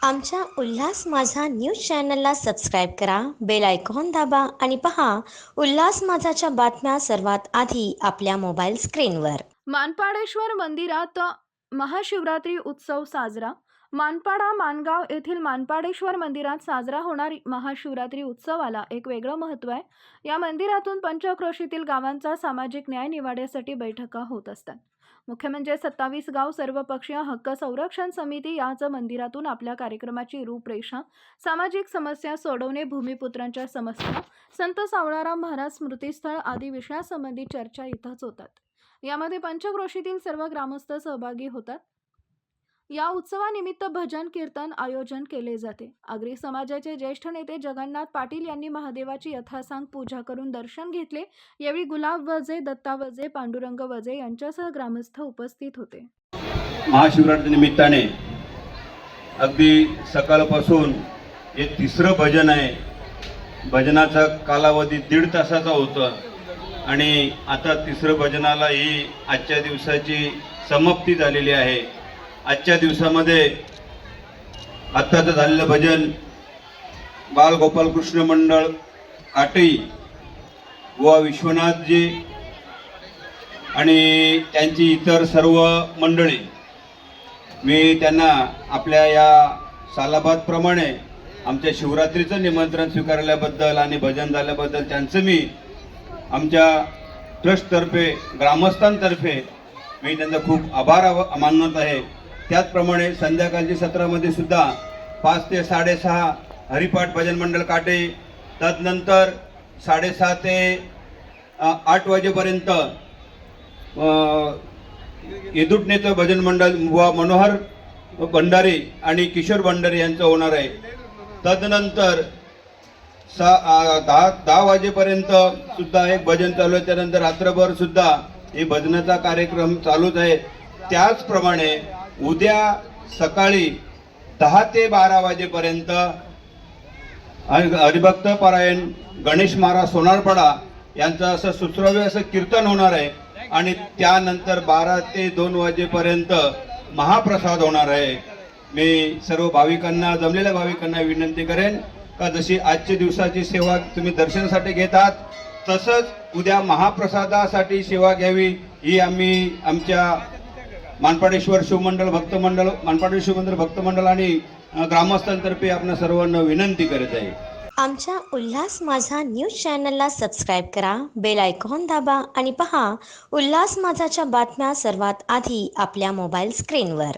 आमच्या उल्हास माझा न्यूज चॅनलला सबस्क्राईब करा, बेल आयकॉन दाबा आणि पहा उल्हास माझाच्या बातम्या सर्वात आधी आपल्या मोबाईल स्क्रीनवर. मानपाडेश्वर मंदिरात महाशिवरात्री उत्सव साजरा. मानपाडा मानगाव येथील मानपाडेश्वर मंदिरात साजरा होणारी महाशिवरात्री उत्सवाला एक वेगळं महत्त्व आहे. या मंदिरातून पंचक्रोशीतील गावांचा सामाजिक न्याय निवाड्यासाठी बैठका होत असतात. मुख्य म्हणजे 27 गाव सर्वपक्षीय हक्क संरक्षण समिती याच मंदिरातून आपल्या कार्यक्रमाची रूपरेषा, सामाजिक समस्या सोडवणे, भूमिपुत्रांच्या समस्या, संत सावळाराम महाराज स्मृतीस्थळ आदी विषयासंबंधी चर्चा इथंच होतात. यामध्ये पंचक्रोशीतील सर्व ग्रामस्थ सहभागी होतात. या उत्सवानिमित्त भजन कीर्तन आयोजन केले जाते. आगरी समाजाचे ज्येष्ठ नेते जगन्नाथ पाटील यांनी महादेवाची यथासांग पूजा करून दर्शन घेतले. यावेळी गुलाब वजे, दत्ता वजे, पांडुरंग वजे यांच्यासह ग्रामस्थ उपस्थित होते. महाशिवरात्री निमित्ताने अगदी सकाळपासून हे तिसरं भजन आहे. भजनाचा कालावधी 1.5 तासाचा होता आणि आता तिसरं भजनाला ही आजच्या दिवसाची समाप्ती झालेली आहे. आजच्या दिवसामध्ये आत्ताचं झालेलं भजन बाल गोपाल कृष्ण मंडळ काटई व विश्वनाथजी आणि त्यांची इतर सर्व मंडळी, मी त्यांना आपल्या या सालाबादप्रमाणे आमच्या शिवरात्रीचं निमंत्रण स्वीकारल्याबद्दल आणि भजन झाल्याबद्दल त्यांचं मी आमच्या ट्रस्टतर्फे ग्रामस्थांतर्फे मी त्यांचा खूप आभार मानत आहे. त्याचप्रमाणे संध्याकाळच्या सत्रामध्ये सुद्धा 5 ते 6:30 हरिपाठ भजन मंडळ काटे, तदनंतर 7:30 ते 8 वाजेपर्यंत येदुटनेचं भजन मंडळ व मनोहर भंडारी आणि किशोर भंडारी यांचं होणार आहे. तदनंतर 10 वाजेपर्यंत सुद्धा एक भजन चालू आहे. त्यानंतर रात्रभर सुद्धा हे भजनाचा कार्यक्रम चालूच आहे. त्याचप्रमाणे उद्या सकाळी 10 ते 12 वाजेपर्यंत हरिभक्त पारायण गणेश महाराज सोनारपाडा यांचं असं सुश्राव्य असं कीर्तन होणार आहे आणि त्यानंतर 12 ते 2 वाजेपर्यंत महाप्रसाद होणार आहे. मी सर्व भाविकांना, जमलेल्या भाविकांना विनंती करेन का जशी आजच्या दिवसाची सेवा तुम्ही दर्शनासाठी घेतात तसंच उद्या महाप्रसादासाठी सेवा घ्यावी ही आम्ही आमच्या मानपाडेश्वर शिवमंडळ भक्तमंडळ, मानपाडेश्वर मंदिर भक्तमंडळ आणि ग्रामस्थांतर्फे आपल्या सर्वांना विनंती करत आहे. आमच्या उल्हास माझा न्यूज चॅनलला सबस्क्राईब करा, बेल आयकॉन दाबा आणि पहा उल्हास माझाच्या बातम्या सर्वात आधी आपल्या मोबाईल स्क्रीनवर.